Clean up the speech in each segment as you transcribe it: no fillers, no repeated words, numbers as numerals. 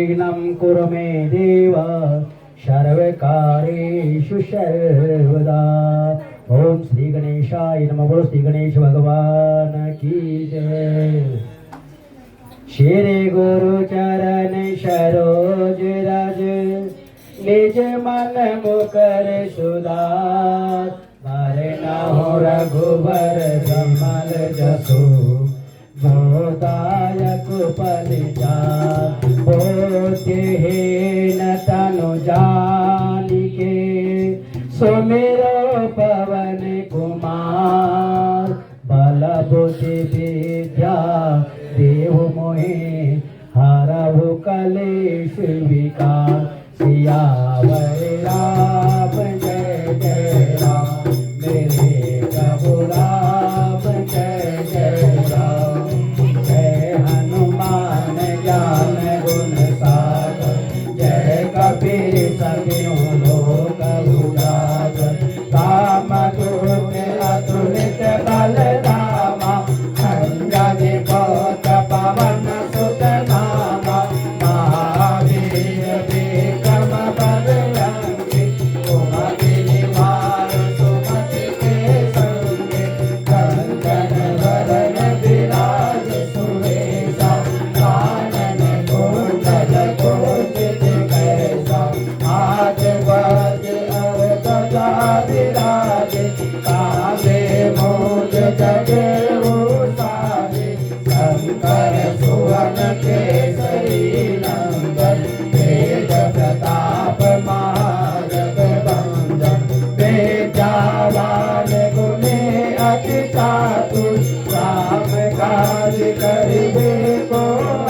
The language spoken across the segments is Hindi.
विघ्नं कुरु मे देव सर्वकार्येषु सर्वदा। ओम श्री गणेशाय नमः। बोलो श्री गणेश भगवान की जय। श्री गुरु चरण सरोज रज निज मन मुकर सुधार। भरना रघुबर कमल जसो बोदायक परिचार। बोधहीन तनु जानिके सुमिरो पवन कुमार। बल बुद्धि विद्या देव मोहि हरहु कलेश विकार। सियावर राम जय जय राम। मेरे प्रभु राम जय जय राम। जय हनुमान ज्ञान गुण सागर। जय कबीर सभी लोक उजागर। राम दूत अतुलित बल धामा। अंजनी बहुत पवन सुत नामा। महावीर विक्रम बजरंगी। सुमति निवार सुमति के संगे। कंचन वरन विराज सुरेशा। कानन कुंडल कुंचित कैसा। हाथ वज्र और ध्वजा विराजे। कांधे मूंज जनेऊ साजे। शंकर सुवन केसरी नंदन। तेज प्रताप महाजगवंदन। विद्यावान गुणी अति चातुर। राम काज करिबे को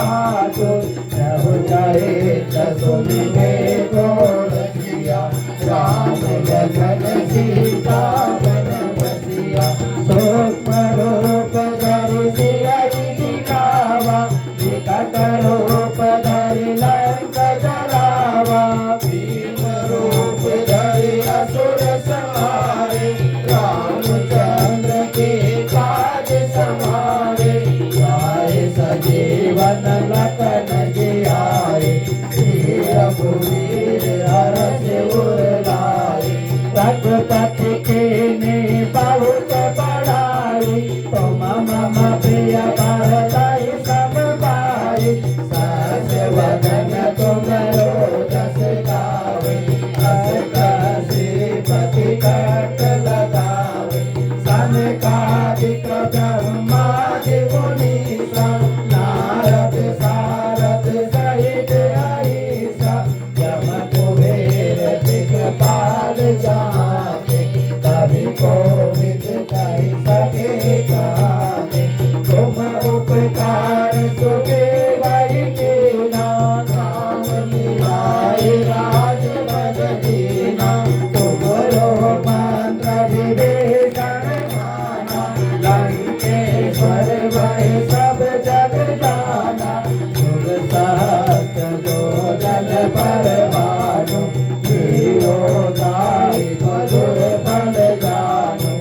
आतुर। प्रभु चरित्र सुनिबे को रसिया। राम जगन सीता बन बसिया। सूक्ष्म रूप धरि सियहि दिखावा। विकट रूप धरि लंक जलावा। भीम रूप धरि असुर संहारे। रामचंद्र के काज समारे। लाए सजीवन लखन जियाए। श्री रघुवीर हरष उर लाए। रघुपति कीन्ही बहुत बड़ाई। तुम मम प्रिय भरतहि सब भाई। सहस वदन तुमरो जस गावे। अस श्रीपति कंठ लगावे। सनकादिक ब्रह्मादि मुनीसा। नारद सारद सहित अहिसा। यम कुबेर दिक्पाल जाते। कवि कोविद कहि सके गाते। तुम उपकार सुग्रीव कीन्हा। राम मिलाए राजपद दीन्हा। तुमरो मंत्र विभीषण माना। लंकेश्वर भय सब जग जाना। जुग सहस्त्र जो जन पर भानु। जियो दाई मधुर फल जानु।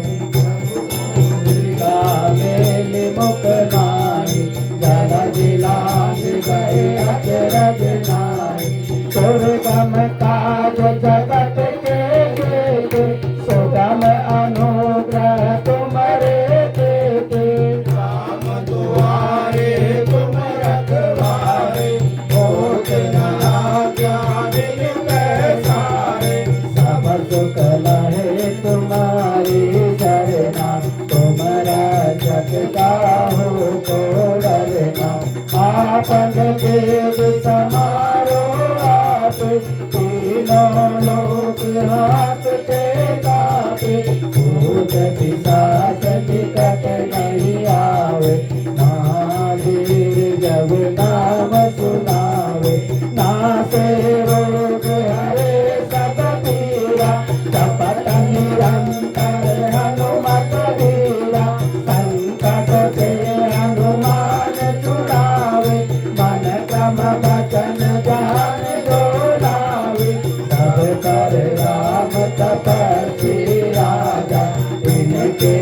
मेल मुख नाई। जल जिलास गए अचरज नाई। दुर्गम काज जगत के जेते। सुगम अनुग्रह तुम्हारे देते। राम दुआरे तुम रखवारे। होत न आज्ञा बिनु पैसारे। सब सुख लहे तुम्हारी शरणा। तुम रक्षक काहू को डरना। आपन तेज समारो आप। तीनों लोक हाथ के कापे। भूत पिशाच निकट नहीं आवे। महावीर जब नाम सुनावे। नासे रोग हरे सब पीरा। जपत निरंतर हनुमत वीरा। संकट ते हनुमान छुड़ावे। मन क्रम वचन ध्यान जो लावे। सब कर राम तपस्वी राजा। इनके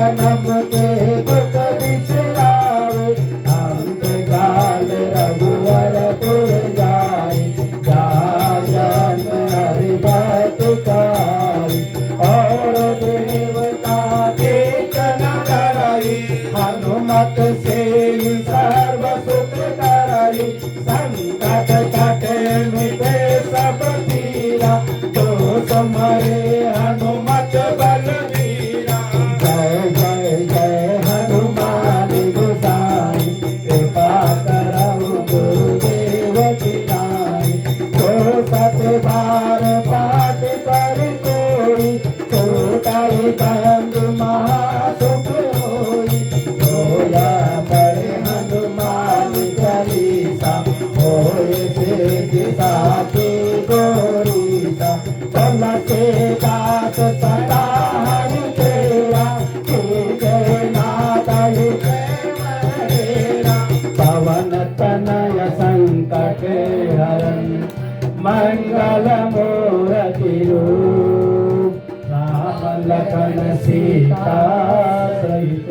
जन्म के दुख बिसरावे, अंत काल रघुवरपुर जाए, जान हरि भक्त काई, और देवता कीर्तन करई, हनुमत से सर्व सुख करई, संकट कटे मिटे सब पीरा, जो समरे हनुमत बलवीरा। जय जय जय हनुमान गोसाई, कृपा करहु गुरुदेव की नाई, जो सत बार पाठ कर कोई, छोटाई बंद महासुख होई, जोया पढ़े हनुमान चालीसा, होए सिद्धि साखी गौरीसा, चलते दास सदा हरि तेरा, जय नाथ हेरा, पवन तनय संकट हरन, मंगल मूर्ति रूप, राम लखन सीता सहित,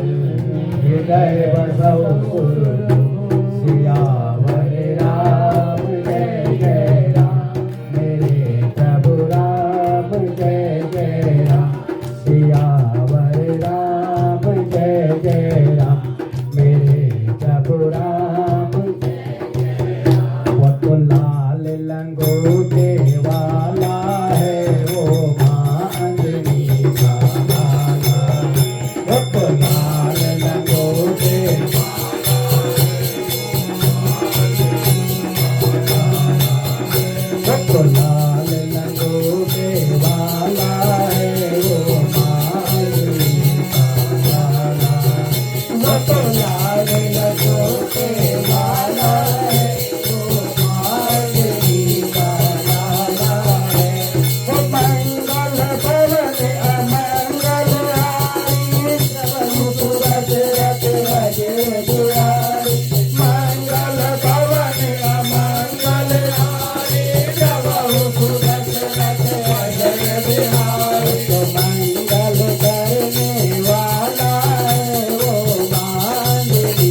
हृदय बसौ सुरभूप, सियावर राम जय जय राम, मेरे प्रभु राम जय जय राम, सियावर राम जय जय राम, मेरे प्रभु राम जय जय राम। वो तो लाल लंगोटे वाला है, वो माँ अंजनी का लाला, वो तो लाल लंगोटे वो तो लाल लंगोटे वाला है, वो माँ अंजनी का लाला, वो तो लाल लंगोटे वाला है, वो माँ अंजनी का लाला है। वो मंगल भवन अमंगल हारी, सब सूरत रत भजे दुरारी, मंगल भवन अमंगल हारी, सब सूरत रत भजे बिहारी। तो मंगल करने वाला है, वो मांगली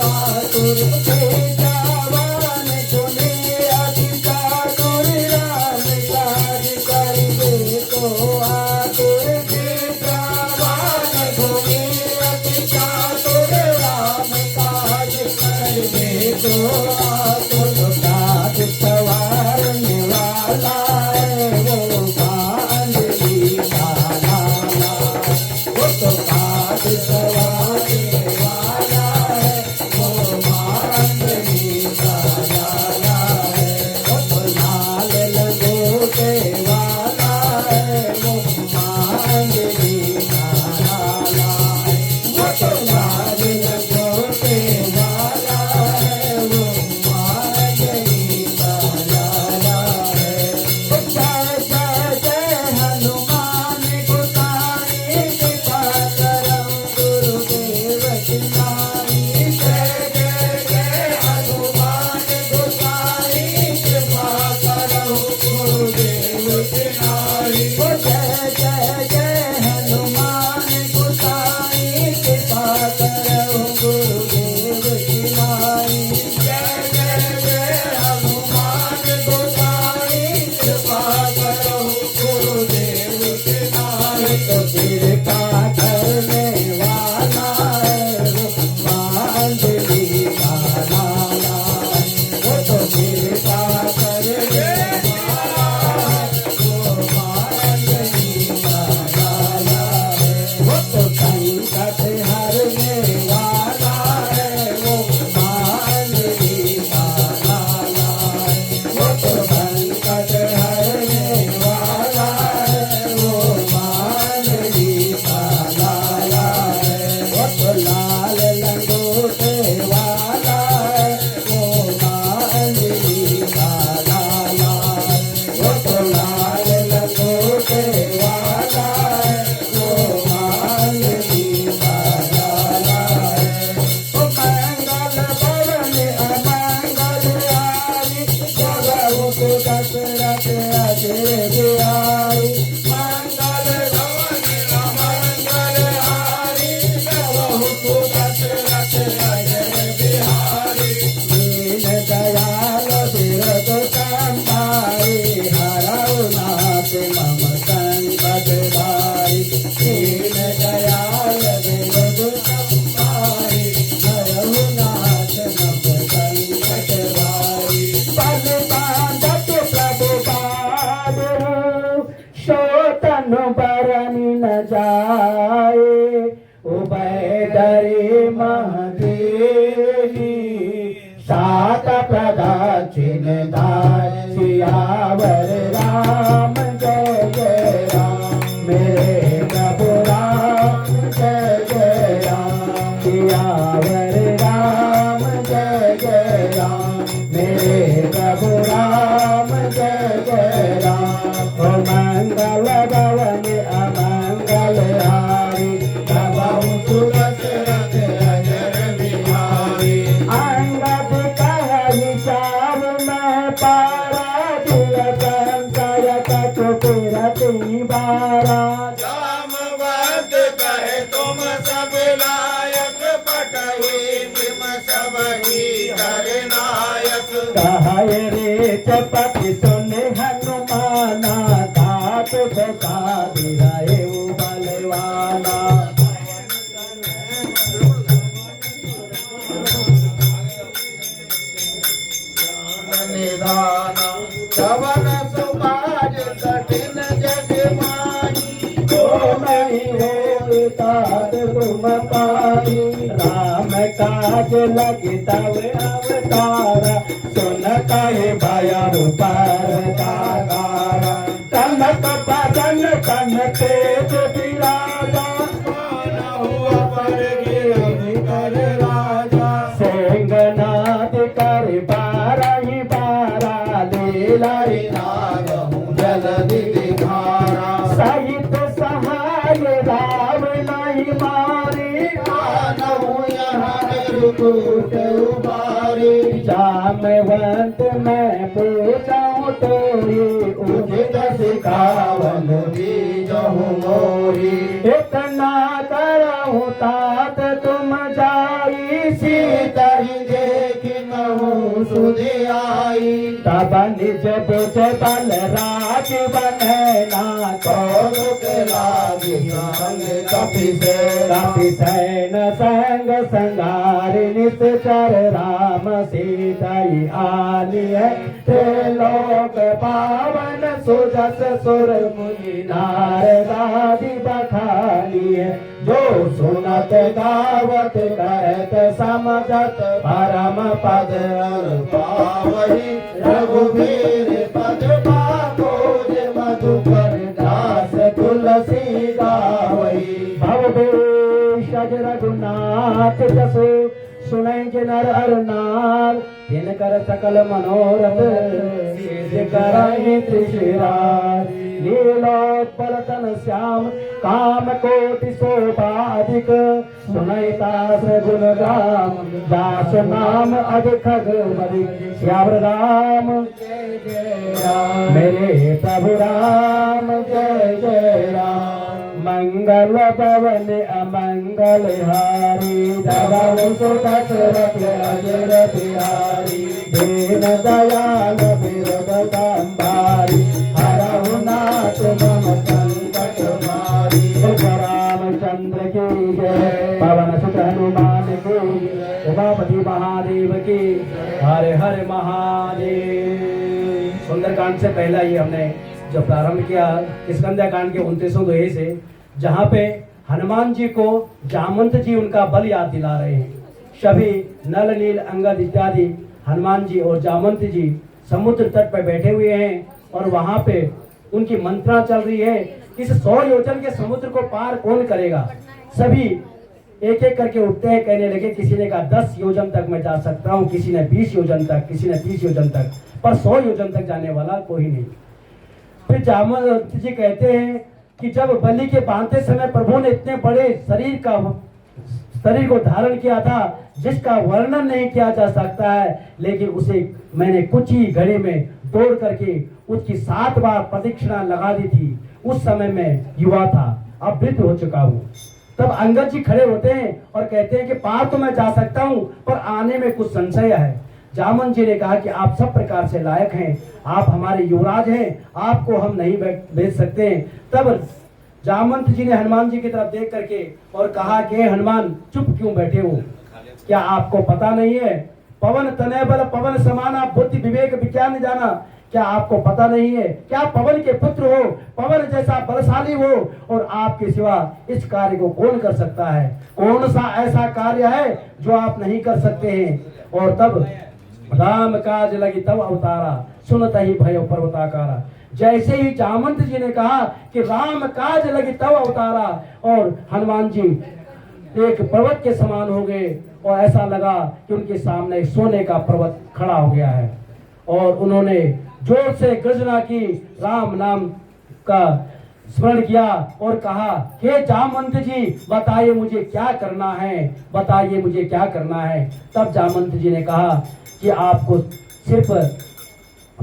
आतुर जवान सुने अति चातुर राम काज करिबे को आतुर जवान सुने अति चातुर राम काज करिबे को आतुर काज सवारने वाला है वो कांजलि का लाला वो तो काज सवारने वाला है वो कांजलि का लाला है वो तो लाल लंगोटे वाला है वो कांजलि का लाला है वो तो लाल लंगोटे वाला है वो कांजलि का लाला है वो जय जय जय हनुमान गोसाई कृपा करम गुरुदेव की नाई जय जय जय हनुमान गोसाई कृपा करम गुरुदेव की नाई वो जय जय जय हनुमान गोसाई कृपा करम गुरुदेव की नाई जय जय जय हनुमान गोसाई कृपा करम गुरुदेव की नाई तो फिर का करने वाला है वो कांजलि का लाला है वो तो फिर का करने वाला है वो कांजलि का लाला है वो तो संकट हरने वाला है वो कांजलि का लाला है वो तो संकट हरने वाला है वो कांजलि का लाला है वो तो लाल लंगोटे वाला है वो कांजलि का लाला है वो तो लाल लंगोटे वाला है वो कांजलि का लाला है वो मंगल भवन अमंगल हारी जगहु को दशरथ अजय बिहारी मंगल भवन अमंगल हारी जगहु को दशरथ अजय बिहारी दीन दयाल बिरद संताई हरऊ नाथ मम संकट भाई दीन दयाल बिरद संताई हरऊ नाथ मम संकट भाई बल बांधत प्रभु बादहु शोतन बरनि न जाए उभय डरे महदेही सात प्रदक्षिण दाय सियावर राम जय जय राम मेरे प्रभु राम जय जय राम सियावर राम जय जय राम मेरे प्रभु राम जय जय राम ओ मंगल भवन अमंगल हारी प्रभु सुदशरथ अजर बिहारी अंगद कह विचार में पारा दिया संशय कछु फिरती बारा जामवंत कहे तुम सब लायक पटही तुम सब ही नायक कहे रे चपति सुन हनुमाना दात बता दिए बलवाना निधान चवन सुभाज कठिन जग माही तो नहीं हो तात तुम पाई राम काज लगी तब अवतारा सुन कहे भय पर कागारा कनक बदन कन तेज विराजा हुआ पर गिरधि कर राजा सेंगनाद कर बारा ही बारा लीलाई नागहु जलधि दिखारा सहित सहाय राम नहीं मारी आनहु यहाँ रुकुट उबारी जामवंत मैं पूछाऊं तोरी उचित सिखावन बीजहु मोरी इतना करहूँ तात तुम जाई सीता आई तब निज बुझ बल राज बनना कौतुक लागी संग कपि सैन संग संगार निश्चर राम सीताई आलिय त्रिलोक पावन सुजस सुर मुनि नारदादि बखानिय जो सुनत गावत कहत समझत परम पद पावहि रघुवीर पद पाको जे मधुकर दास तुलसी गावहि भवभूषज रघुनाथ जसु सुनै के नर अर नार तिनकर सकल मनोरथ सिद्ध करहि त्रिशिरार लीलोत्पल तन श्याम काम कोटि शोभाधिक सुनै दास गुण गाम दास नाम अधिक मधिक श्याम राम जय जय राम मेरे प्रभु राम जय जय राम मंगल पवन अमंगल हारी धरम सुत सुरत अजर बिहारी दीन दयाल बिरद संभारी हरहु नाथ मम संकट मारी रामचंद्र की जय पवन सुत हनुमान की उमापति महादेव की हरे हरे महादेव। सुंदरकांड से पहला ही हमने जो प्रारंभ किया स्कंद कांड के 29वें दोहे से, जहाँ पे हनुमान जी को जामवंत जी उनका बल याद दिला रहे हैं। सभी नल नील अंगद इत्यादि हनुमान जी और जामवंत जी समुद्र तट पर बैठे हुए हैं और वहां पे उनकी मंत्रणा चल रही है। इस 100 योजन के समुद्र को पार कौन करेगा। सभी एक एक करके उठते हैं, कहने लगे किसी ने कहा 10 योजन तक मैं जा सकता हूँ, किसी ने 20 योजन तक, किसी ने 30 योजन तक, पर 100 योजन तक जाने वाला कोई नहीं। फिर जामवंत जी कहते हैं कि जब बलि के बांधते समय प्रभु ने इतने बड़े शरीर को धारण किया था जिसका वर्णन नहीं किया जा सकता है, लेकिन उसे मैंने कुछ ही घड़ी में दौड़ करके उसकी 7 बार प्रदक्षिणा लगा दी थी। उस समय मैं युवा था, अब वृद्ध हो चुका हूँ। तब अंगद जी खड़े होते हैं और कहते हैं कि पार तो मैं जा सकता हूँ पर आने में कुछ संशय है। जामवंत जी ने कहा कि आप सब प्रकार से लायक हैं, आप हमारे युवराज हैं, आपको हम नहीं भेज सकते। तब जामवंत जी ने हनुमान जी की तरफ देख करके और कहा कि हनुमान चुप क्यों बैठे हो, क्या आपको पता नहीं है पवन तनय बल पवन समाना बुद्धि विवेक विज्ञान जाना, क्या आपको पता नहीं है क्या पवन के पुत्र हो, पवन जैसा बलशाली हो और आपके सिवा इस कार्य को कौन कर सकता है। कौन सा ऐसा कार्य है जो आप नहीं कर सकते हैं। और तब राम काज लगी तब अवतारा सुनत ही भय पर्वताकारा। जैसे ही जामवंत जी ने कहा कि राम काज लगी तब अवतारा और हनुमान जी एक पर्वत के समान हो गए और ऐसा लगा कि उनके सामने सोने का पर्वत खड़ा हो गया है। और उन्होंने जोर से गर्जना की, राम नाम का स्मरण किया और कहा हे जामवंत जी बताइए मुझे क्या करना है, बताइए मुझे क्या करना है। तब जामवंत जी ने कहा कि आपको सिर्फ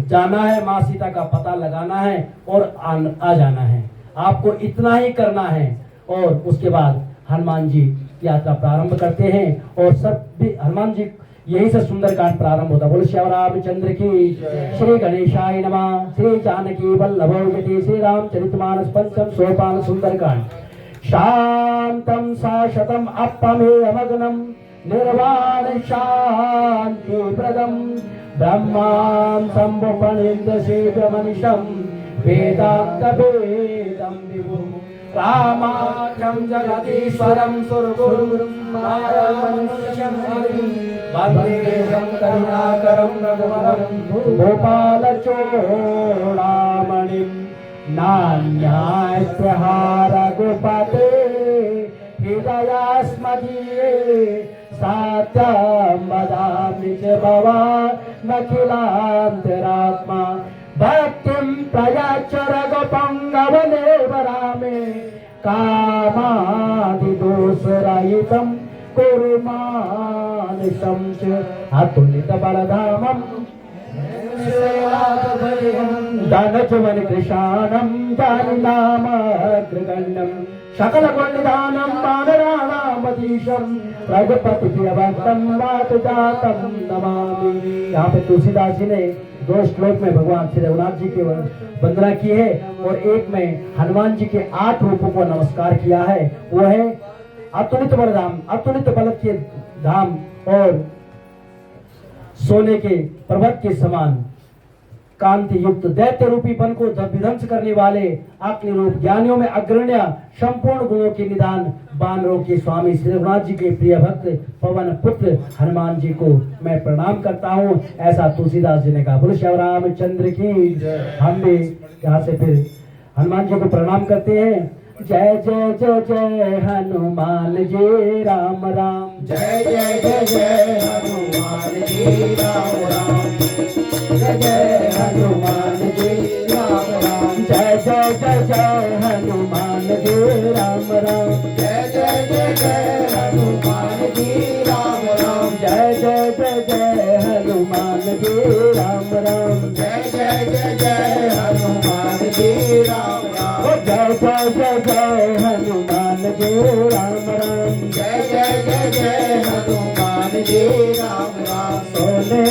जाना है, माँ सीता का पता लगाना है और आ जाना है, आपको इतना ही करना है। और उसके बाद हनुमान जी यात्रा प्रारंभ करते हैं और सब भी हनुमान जी यही से सुंदरकांड प्रारंभ होता है। बोलो श्री रामचंद्र की, श्री गणेशाय नमः, श्री जानकी वल्लभो यति, श्री रामचरितमानस पंचम सोपान सुंदरकांड। शांतम शाश्वतम अप्पमेयमग्नम निर्वाण शांति प्रदम ब्रह्मां संभुपनिंद शिवमनिषं वेदांत वेदं विभुं रामाख्यं जगदीश्वरं सुरगुरुं मायामनुष्यं हरिं वन्देहं करुणाकरं रघुवरं गोपालचूडामणिं नान्यास्त्यहार गोपते हृदयास्मदीये सात्यं वदामि च भवानखिलान्तरात्मा भक्तिं प्रयाच्च रघुपङ्गवनेवरामे कामादिदोषरहितं कुरु मानुषं च अतुलितबलधामम् धनजुवन कृशानं जानिनामग्रगण्यं सकलगुणनिधानं वानराणामधिनायकम् जगदीशम रघुपति प्रियभक्तम वात जातम नमामि। यहाँ पे तुलसीदास जी ने 2 श्लोक में भगवान श्री रघुनाथ जी की वंदना की है और एक में हनुमान जी के 8 रूपों को नमस्कार किया है। वो है अतुलित बलधाम, अतुलित बल के धाम और सोने के पर्वत के समान कांति युक्त दैत्य रूपी बन को विध्वंस करने वाले अग्नि रूप ज्ञानियों में अग्रण्य संपूर्ण गुणों के निदान बानरों के स्वामी श्री रघुनाथ जी के प्रिय भक्त पवन पुत्र हनुमान जी को मैं प्रणाम करता हूँ। ऐसा तुलसीदास जी ने कहा। बोलो श्री रामचंद्र की। हम भी यहाँ से फिर हनुमान जी को प्रणाम करते हैं। जय जय जय जय हनुमान जी राम राम। जय जय जय जय हनुमान जी राम राम। जय जय हनुमान जी राम राम। जय जय जय जय हनुमान जी राम राम। जय जय जय जय हनुमान जी राम राम। जय जय जय जय हनुमान जी राम राम। जय जय जय जय हनुमान जी राम राम। जय जय जय जय हनुमान जी राम राम। जय जय जय जय हनुमान जी राम राम। सोने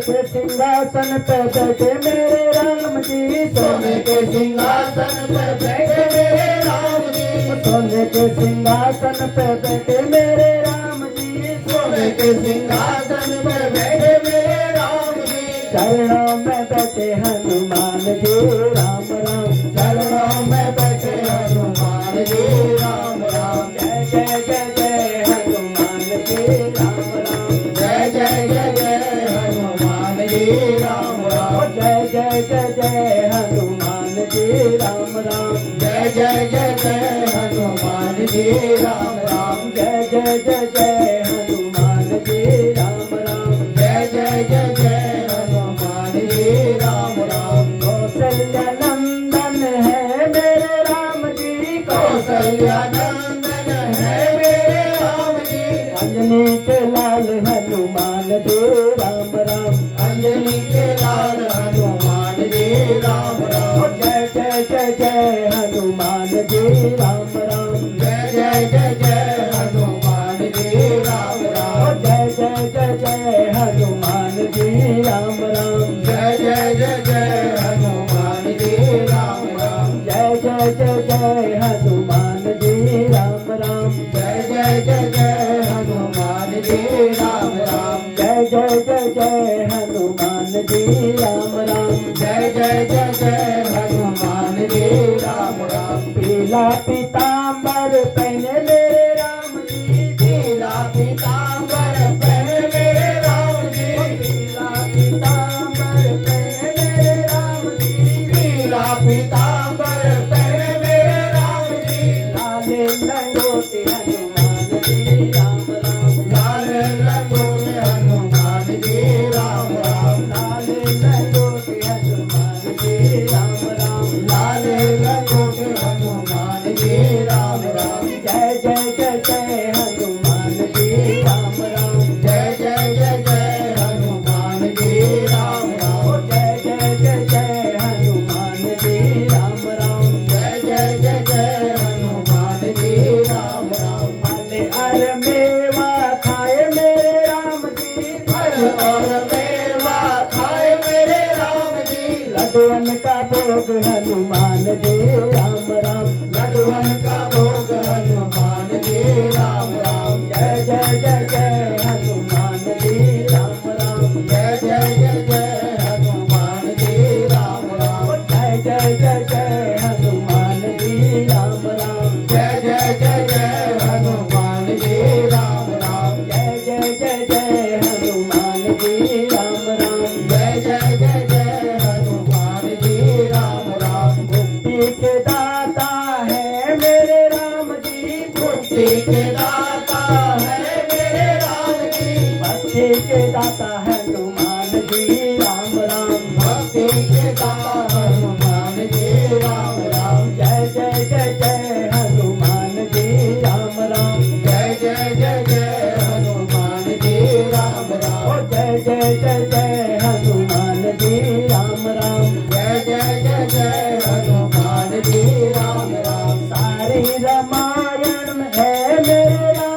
के सिंहासन पे बैठे मेरे राम जी। सोने के सिंहासन पर बैठे मेरे राम जी। सोने के सिंहासन पे बैठे मेरे राम जी। सोने के सिंहासन पर बैठे मेरे राम जी। चरणों में बैठे हनुमान जी राम राम। चरणों में बैठे हनुमान जी राम राम। जय जय जय जय हनुमान जी राम राम। जय जय जय जय हनुमान जी राम राम। जय जय जय जय हनुमान जी राम राम। जय जय जय जय हनुमान जी राम राम। जय जय जय जय हनुमान जी राम राम। जय जय जय जय हनुमान जी राम राम। कौशल्या नंदन है मेरे राम जी। कौशल्या नंदन है मेरे राम जी। अंजनी के लाल हनुमान जी राम राम। अंजनी के लाल हनुमान जी राम राम। जय जय जय जय हनुमान जी राम राम। जय जय जय जय हनुमान जी राम राम। जय जय जय जय हनुमान जी राम राम। जय जय जय जय हनुमान जी राम राम। जय जय जय जय हनुमान जी राम राम। जय जय जय जय हनुमान जी राम राम। जय जय जय जय हनुमान जी राम राम। जय जय जय जय हनुमान जी राम राम। पीला पीताम्बर पहने मेरे राम जी। पीला पीताम्बर पहने मेरे राम जी। पीला पीताम्बर पहने मेरे राम जी। पीला पीताम्बर पहने मेरे राम जी। लाले लंगोटे हनुमान जी राम राम। लाल लंगोटे हनुमान जी राम राम। लाले लंगोटे हनुमान जी राम राम। लाल लंगोटे हनुमान जी राम राम। जय जय जय जय हनुमान जी राम राम। जय जय जय जय हनुमान जी राम राम। जय जय जय जय हनुमान जी राम राम। जय जय जय जय हनुमान जी राम राम। फल अर मेवा खाए मेरे राम जी। फल और मेवा खाए मेरे राम जी। लड्डुअन का भोग हनुमान जी राम राम। लड्डुअन का भोग हनुमान जी राम राम। जय जय जय जय हनुमान जी राम राम। जय जय जय जय हनुमान जी राम राम। जय जय जय जय हनुमान जी राम राम। जय जय जय जय हनुमान जी राम राम। जय जय जय जय हनुमान जी राम राम। जय जय जय जय हनुमान जी राम राम। मुक्ति के दाता है मेरे राम जी। मुक्ति के दाता है मेरे राम जी। भक्ति के दाता हनुमान जी राम राम। भक्ति के दाता हनुमान जी राम राम। जय जय जय जय हनुमान जी राम राम। जय जय जय जय हनुमान जी राम राम। जय जय जय जय हनुमान जी राम राम। जय जय जय जय हनुमान जी राम राम। सारी रामायण में है मेरे राम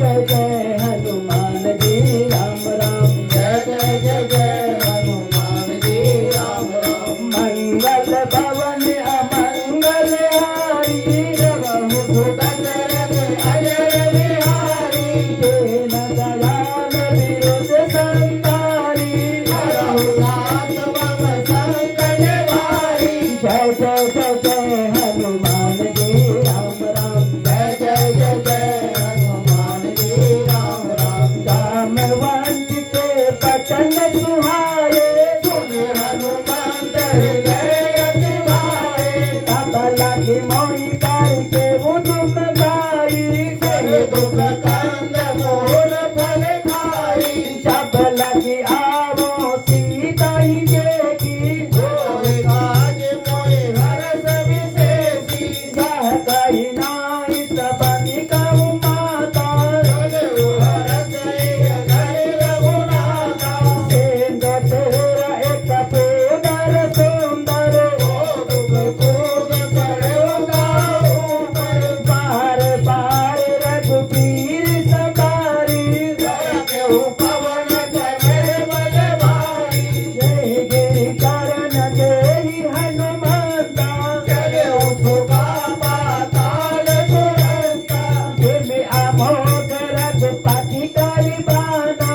जय जय हनुमान जी राम राम जय जय जय जय हनुमान जी राम राम मंगल भवन अमंगल हारी रवहु सुदशरथ अजय बिहारी दीन दयाल विरुद्ध संतारी हरहु नाथ मम संकट भारी जय जय जय जय हनुमान जी राम राम जय जय जय जय हनुमान जी राम राम राम वंचित पतन सुहाए सुन हनुमंत हृदय अति भाए तब लगी मोहि करके उदुम गाई से दुख कंद मोर फल खाई जब लगी आवो सीता ही देखी होए काज मोहि हरस विशेषी यह कही नाई सबनि कहु माता चलु हरस घर रघुनाथा सेंद्र तेरा एक पेदर सुंदर ओ दुख खूब करो गाओ पर बार बार रघुबीर सवारी केहू पवन करे बल भारी जय गिरि चरण देहि हनुमंता चले सुगा पाताल तुरंता जिमि अमोघ रघुपति करि बाना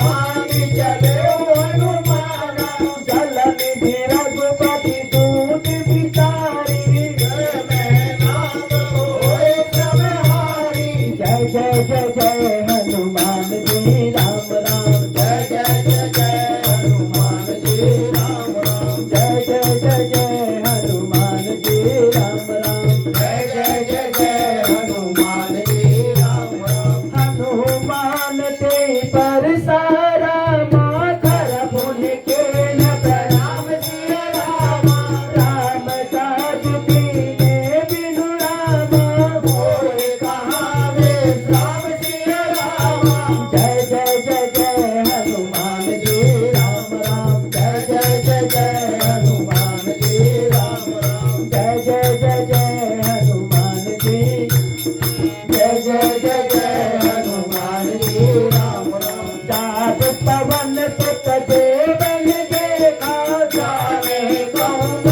मांगी चले हनुमाना जल निधि रघुपति दूत बिचारी जय में नाम होए सब हारी जय जय जय जय हनुमान जी राम राम जय जय जय जय हनुमान जी राम राम जय जय जय जय हनुमान जी राम राम जय जय जय जय हनुमान जी राम राम हनुमान ते पर सारा माधर पुन के न प्रणाम सिया रामा राम काज दीने बिनु रामा होए कहाँ वे राम सिया रामा जय जय जय जय हनुमान जी राम राम जय जय जय जय हनुमान जी राम राम जय जय जय जय हनुमान जी जय जय जय जय हनुमान जी राम राम जात पवन सुत देवन देखा जाने कौन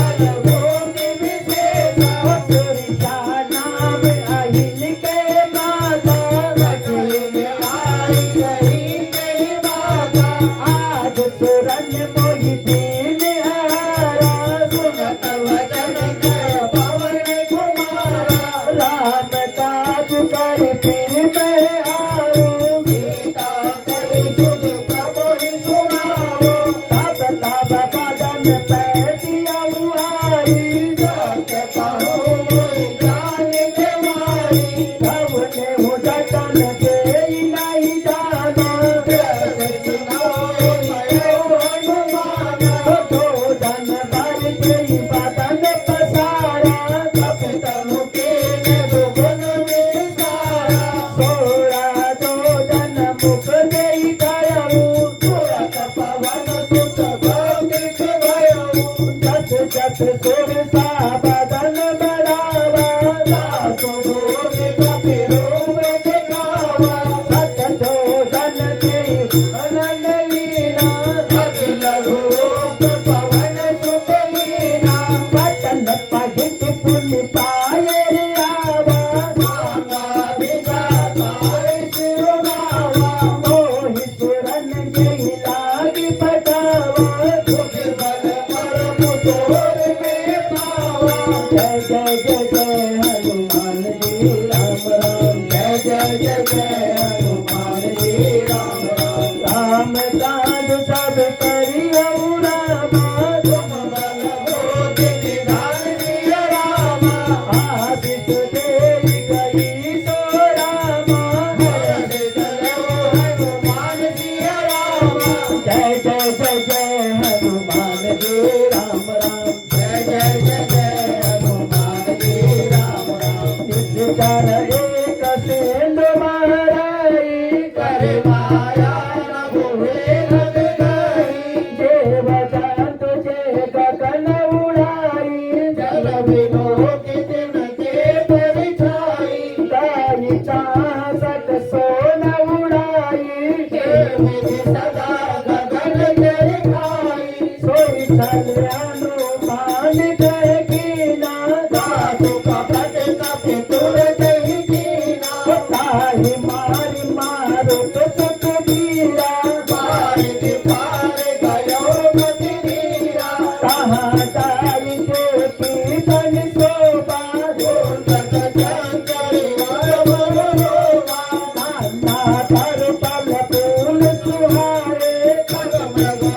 भूमि विशेषा सुरिता नाम अहिल के माता लक्ष्मी आई गई मेरी माता आज सुरन मोहि दीन हारा सुनत वचन कर पवन कुमारा राम काज कर फिर मैं आऊं सीता करी सुध प्रभु ही सुनाओ तब तब बदन पैटिया हुआरी सत्य कहो मोहि जान के मारी तब ने हो जतन देई नहीं जाना जैसे सुनाओ भयो हनुमाना तो जन भर गई बदन पसारा तब तनु के दुगुन विस्तारा सोरा दो जन मुख देई गयऊ तुरत पवन सुत भौतिक भयऊ जस जस सुर सा बदन बढ़ावा सासु भोग कपि रूप दिखावा सत जो जन के अनंत लीला अखिल रूप पवन सुत लीला पतन पगित पुण्य पाए रे आवा मांगा विधाता सिरुनावा मोहि सुरन जय लागी पटावा तुझ बल परम तोर में पावा जय जय जय जय हनुमान जी राम राम जय जय जय जय हनुमान जी राम राम राम काज सब करियऊ रामा तुम बल बोधि निधान सिया रामा आशीष देई गई सो रामा हरष चलो हनुमान सिया रामा जय जय जय जय हनुमान जी राम राम जय जय जय जय हनुमान जी राम राम निज कर एक सेंध माराई कर आकाशात सोन उडाई ठेवी सदा गगन जय खाई सोई चाले हनुमान जय कीना दासु कपट कपि तुर जय कीना ताहि मारी मारो तो सतबीरा मारी के पार गयो मति वीरा कहाँ जाई देखी तन शोभा ढूंढत चंचल वर रोवा नाना धर पल फूल सुहाए खगम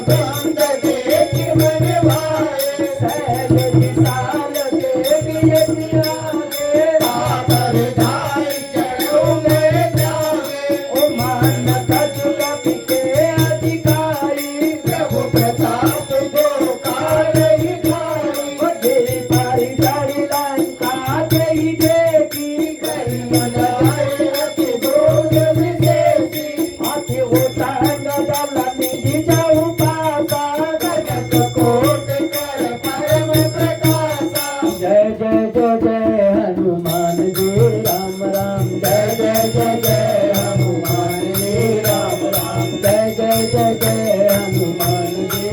बंद देखी मन भाए सैल विशाल देवी आगे आकर धाई चढ़ोगे जागे ओ मान कछ कपि के अधिकारी प्रभु प्रताप जो कालहि ठाई बड़े भारी जारी लंका देई देखी करी मन आए अति भोग विशेषी अति होता गदल निधि जाऊ पासा जगत कोट कर परम प्रकाशा जय जय जय जय हनुमान जी राम राम जय जय जय जय हनुमान जी राम राम जय जय जय जय हनुमान जी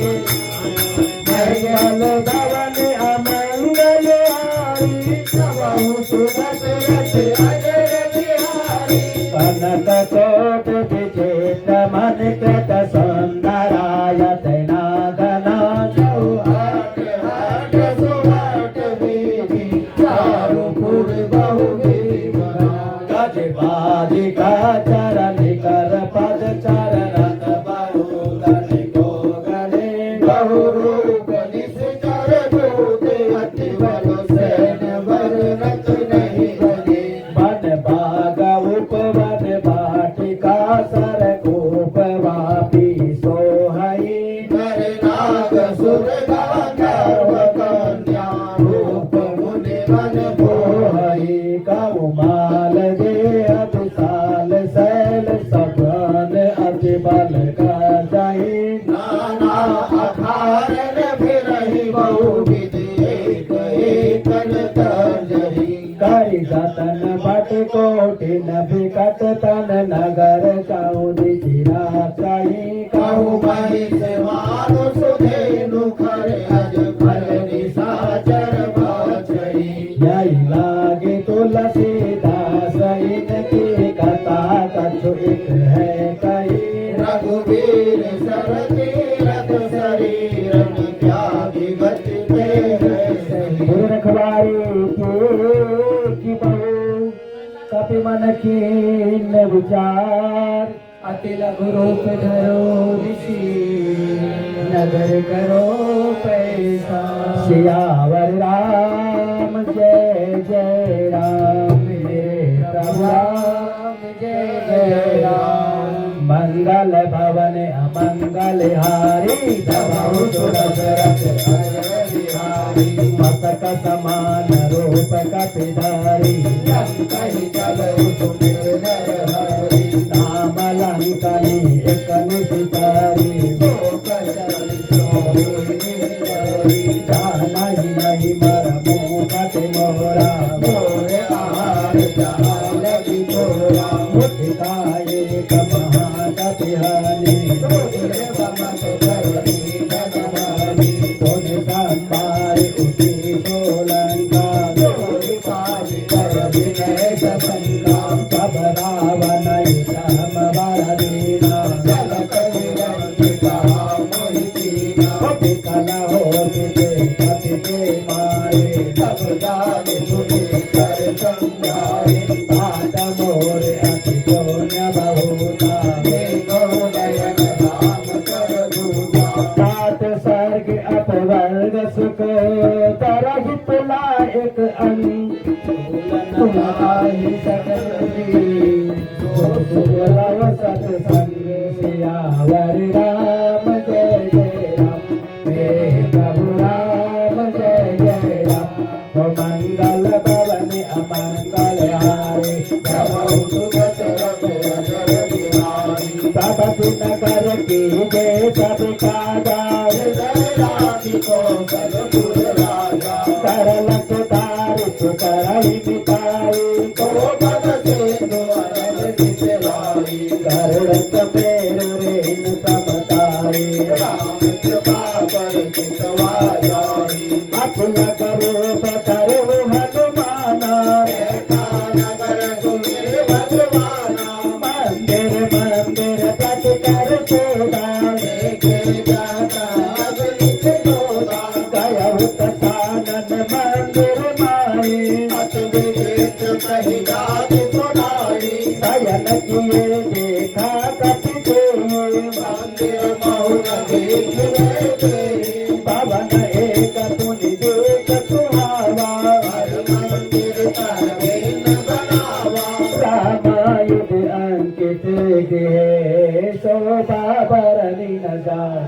मंगल भवन अमंगल हारी सबहु सुरत रथ अजर बिहारी कनक कोट विजेत मन कृत सौंदरायत नागना चौहाट हाट सुहाट वीधि चारुपुर बहु विधि गज बाजिका चरण कर पद चरणत बहुतन को गणे बहु रूप निश्चर दूत अति बल सेन बर रत नहीं बने वन बाग उपवन वाटिका सर कोप वापी सोहई नर नाग सुर गांधर्व कन्या रूप मुनि वन भोहई कौमाल दे अभिशाल शैल सभन अति बल गाई नाना अखारन फिरहि बहु विधि एक एकन तर्जहि करि जतन भट कोटि विकट तन नगर चौधि चिराचाई कहु महिष मानुष धेनु खर अज फल निशाचर बाछई यही लागे तुलसीदास इनकी कथा कछु एक है कही रघुवीर सर तीरथ शरीरन त्यागी गति में गुरु रखवारी की बहु कपि मन कीन विचार अति लघु रूप धरो ऋषि नगर करो पैसा सियावर राम जय जय राम मेरे प्रभु राम जय जय राम मंगल भवन अमंगल हारी दबहु सुरस रथ अजर बिहारी मस्तक समान रूप कपिधारी लंकहि चलउ सुमिर नर हरि नाम लंकनि एक निशितारी जानहि नहीं मरमु कति मोरा मोर आहार जहाँ लगी तोरा मुठिकाए कमहाकति हानि तुझ संभार उठी सोलंका कर विनय सशंका सब रावण श्याम वर दीना जलक विरंचिता मोहि कीना विकल होसिते कपि के मारे सब जाने सुनि कर संहारे बाट मोर अति पुण्य बहुता हे गौनयन राम कर दूता तात सर्ग अपवर्ग सुख तरहि तुला एक अंग तुम्हारी सकल सुलभ सत्संग सियावर राम जय जय राम मेरे प्रभु राम जय जय राम ओ मंगल भवन अमंगल हारे सबहु सुगत रथ अजर बिहारी सब सुनकर की जय सब काजा राखी को सदगुर राजा करलक तार करहि मिटाई को पद से लाई गरुड़ मेरु रेन समताई राम कृपा पर चितवा जाई अखिल करूप करू हनुमाना बैठा नगर सुमिर भगवाना मंदिर मंदिर प्रति कर चोदा देखे जाता अगलित लोगा गयहु कसानन मंदिर माई अत विवेक सही जात सुनाई शयन किए देखा कपि मंदिर महुन देखिए तेरी पवन एक पुनि देख सुहावा हर मंदिर तर बिन बनावा रामायुध अंकित गे शोभा बरनी न जाय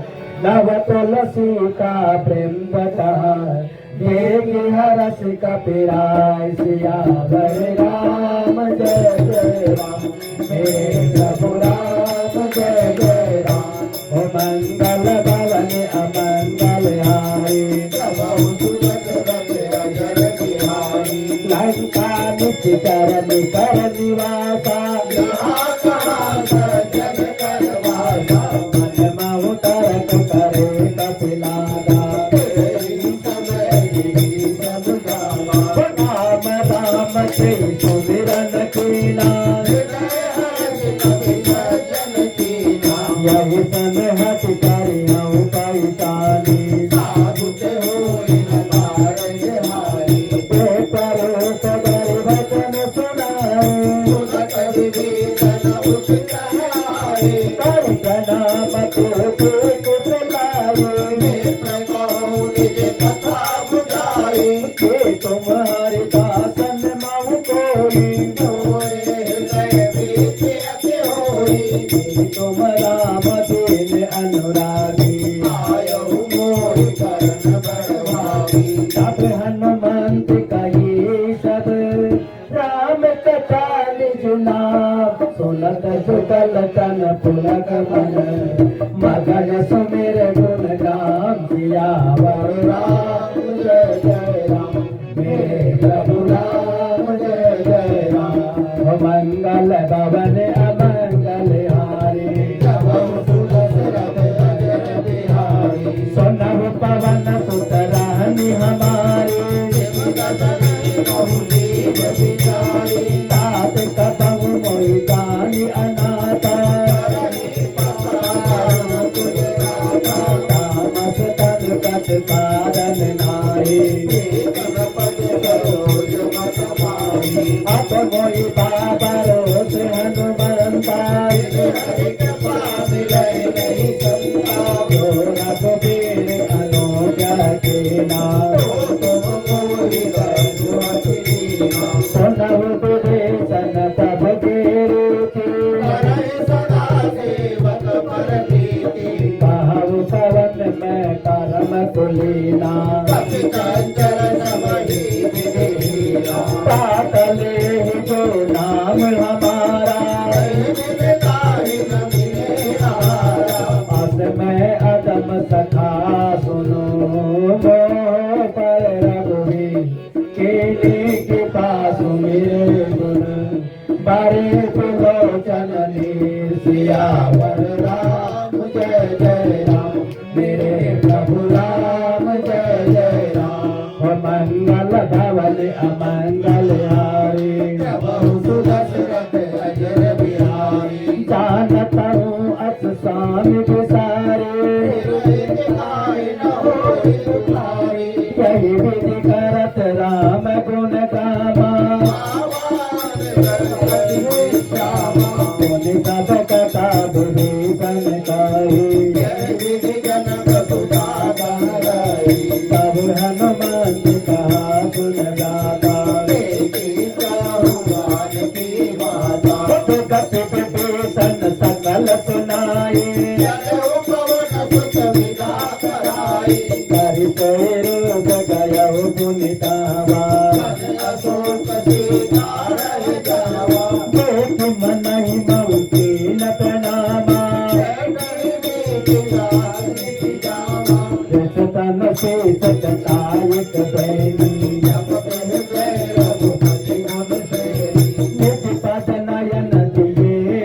नव तुलसी का प्रेम बतहार देगी हरस कपिराय सियावर राम जय जय राम हे प्रभु राम जय जय राम ओ मंगल भवन अमंगल हारी प्रभु सुदर्शन अजर बिहारी लंका निश्चर निकर निवासा यहाँ कहाँ सज्जन कर वासा मन महु तरक करे कपिलागा तेरी समय गिरी सब गावा राम राम श्री सुमिरन कीना हृदय हर्ष कपि सज्जन कीना यही सनहत करियौ पैसानी साधु के होई न मारय हारी हे करो सदर वचन सुनाए सुनत विभीषण उठ कहाए कर प्रणाम तो कुशलाए नेत्र कहूँ निज कथा बुझाए हे तुम्हारे दासन महु कोई मोरे हृदय बीच अति होई तुम राम दीन अनुरागी आयहु मोहि करण बड़भागी तब हनुमंत कही सब राम कथा निज नाम सुनत जुगल तन पुलक मन मगन सुमिर गुण गाम सियावर राम जय जय राम मेरे प्रभु राम जय जय राम ओ मंगल भवन अमंगल हारी प्रभु सुदशरथ अजर बिहारी सुनहु पवन सुत रानी हमारी सिमदसन कहु दीन बिचारी तात कदम मोहि दानी अनाथा करहि पखार तुझ राता तामस तन कत सारन नाहि एकन पद सरोज मत माही अप मोहि बाबरोस हनुमंता हरि कृपा मिलय नहीं संताप जो रघुबीर अनुग्रह कीना तुम मोहि दर्शु अति दीना सुनहु विभीषण तब के रीति करहि सदा सेवक पर प्रीति कहु पवन में करम कुलीना कपि चंचल समहि विधिहीना पातले जो नाम हमारा ताहि न मिले हारा अस में अदम सखा सुनो मोह पर रघुवी केले के पास मेरे गुण बारे पुलोचन सियावर राम जय जय राम मेरे प्रभु राम जय जय राम हो मंगल भवन अमंगल हारी प्रभु सुदशरथ अजर बिहारी जानत हूँ अस स्वामी विसारे ताहि न होई दुखारी यही विधि करत राम गुण गामा आवान गणपति श्यामा गुण सब कथा विभीषण कही जय विधि जनक सुता गाई तब हनुमंत कहा सुन गाता देखी चाहु गान की माता गत विभीषण सकल सुनाई जय पवन सुत विदा कराई करि सोई रूप गयहु पुनितावा अशोक सीता रहि जनवा देख मनहि मऊ कीन प्रणामा कहि मीठि गानि जावा तन से सचतायक बैनी जप कहि जय रघुपति गुण सेरी निज पद नयन दिए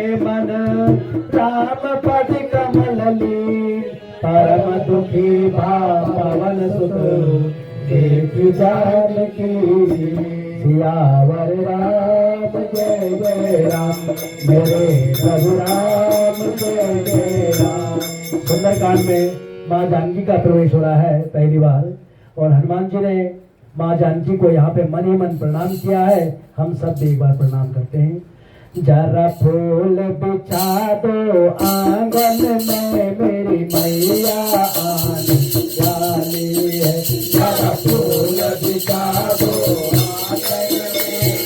राम पद कमल लीन परम दुखी पावन सुख देख जानकी सियावर राम जय जय राम मेरे प्रभु राम जय जय राम। सुंदरकांड में माँ जानकी का प्रवेश हो रहा है पहली बार और हनुमान जी ने माँ जानकी को यहाँ पे मन ही मन प्रणाम किया है। हम सब भी एक बार प्रणाम करते हैं। जरा फूल बिछा दो आंगन में मेरी मैया आने वाली है। जरा फूल बिछा दो आंगन में मेरी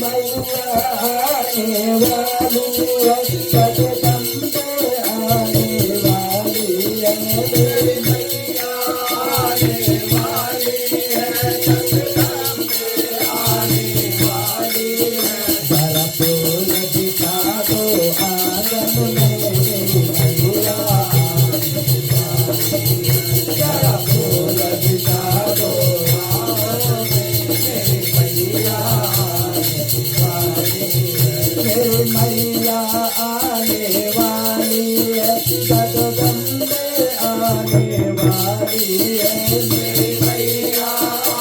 मैया आने वाली है। जगदम्बे आने वाली है। मेरी मैया आने वाली है। जरा फूल बिछा दो आंगन में मेरी मैया जरा फूल बिछा दो आंगन में मेरी मैया आने वाली है। जगदम्बे आने वाली है। मेरी मैया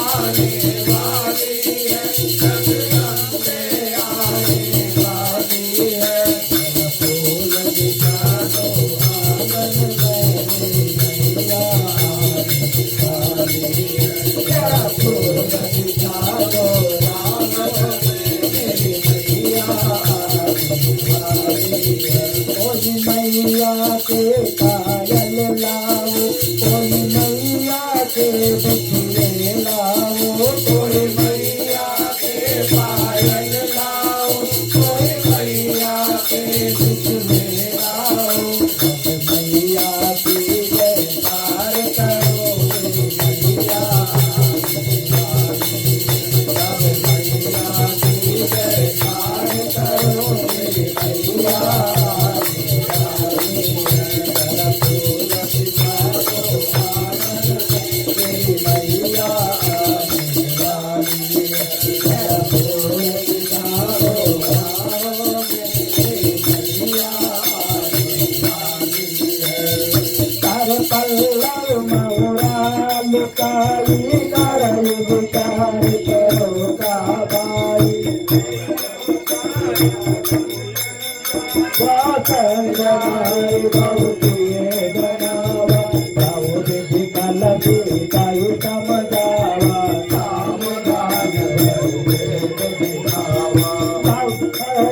आने वाली है। जगदम्बे आने वाली है। जरा फूल बिछा दो आंगन में मेरी मैया आने वाली है। जरा फूल बिछा दो आंगन में मेरी मैया आने वाली है। कोई मैया के पायल लाओ कोई मैया के बिछुए लाओ कोई मैया के पायल लाओ कोई मैया के बिछुए लाओ। सब मैया की जयकार करो मेरी मैया आने वाली है। सब मैया की जयकार करो मेरी मैया आने वाली है। जरा फूल बिछा दो आंगन में मेरी मैया आने वाली है। जरा फूल बिछा दो आंगन में मेरी मैया आने वाली है। कर पल्लव मोरा लुकाई कर विचार करो काबाई जगाई बहुतिए गनावा बहुत कल बीताई समझावा काम गान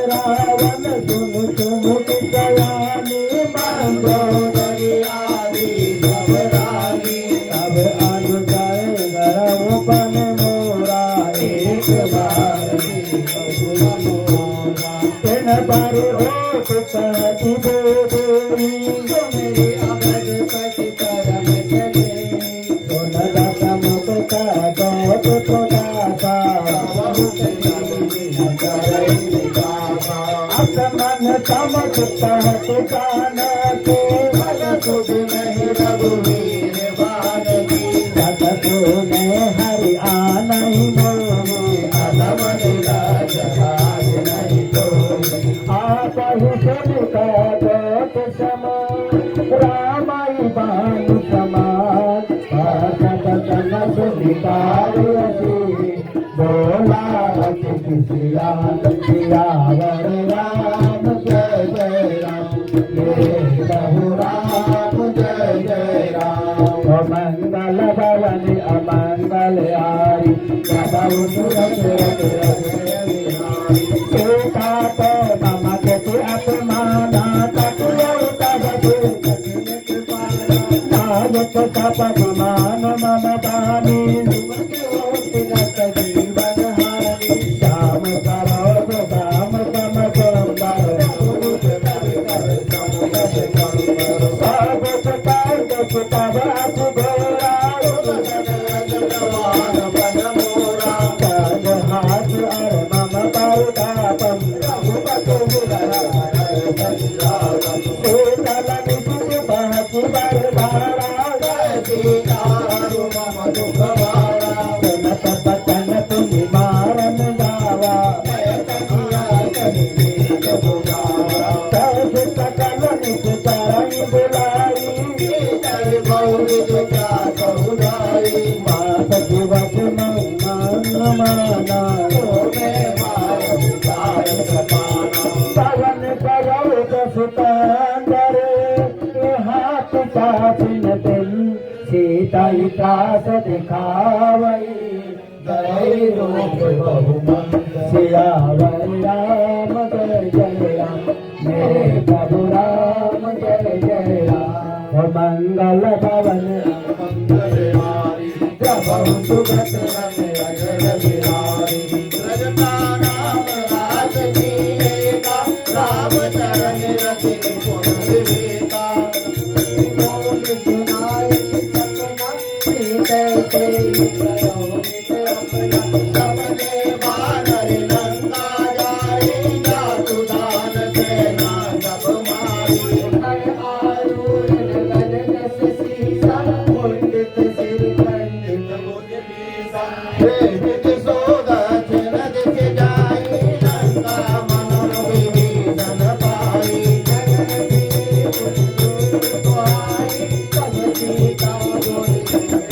रावण सुन सुन किसयानी मांगो दरियाली घबराली अब अनुजय गरम बन मोरा एक बार तेन बार हो कहती देवी जो मेरी अभद पति करम चले सोन दाता मुख का गौत प्रदाता असमन चमक कहत जान के भल सुध नहीं रघुवीर बान की जग सुने हरि आनहि मोहि अलमन राज आज नहीं तोहि आप ही सुन कहत समान रामाई बानु समान भगत सुनिकार बोला किसियान सियावर राम जय जय राम ये प्रभु राम जय जय राम। मंगल भवन अमंगल हारी प्रभु सुरत सीता तो मम के अपमाना नायक सपमान मम बानी जीवन हानि श्याम करो राम सम पतन तुम मारन गावा मैं मार विचार सपाना पवन करौत सुतांदर हाथ चाचिन दिन सीता त्रास दिखावई गए रूप बहुमंद सियावर राम जय जय राम मेरे प्रभु राम जय जय राम और मंगल भवन मंगलहारी प्रभु सुगत रंग अजर बिहारी रजता नाम राज जीता राम चरण रति पुन विवेका बोल सुनाए सपना सीते तेरी करो नित अपना सपने बानर लंका जाए जातु दान सेना सब मारी हर आरूढ़ गगन दस सीसा पंडित सिर पंडित बुद्ध पीसा प्रेमित सोदत नदित जाई लंका मनोर विभीषण पाई जगन की दुआई तब सीता बोली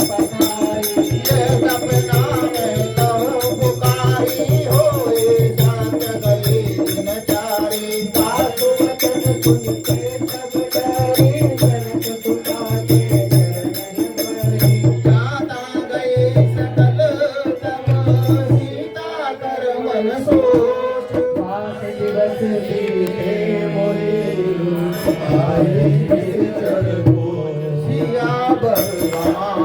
पठाई ये सपना में कहूँ पुकारी होए शांत गई दिन चारी सासु वचन सुन के सब डरे जनक सुता के चरण बरी जाता गए सकल तब सीता कर मन सोच 5 दिवस बीते मोरे आए चर को सिया बलवान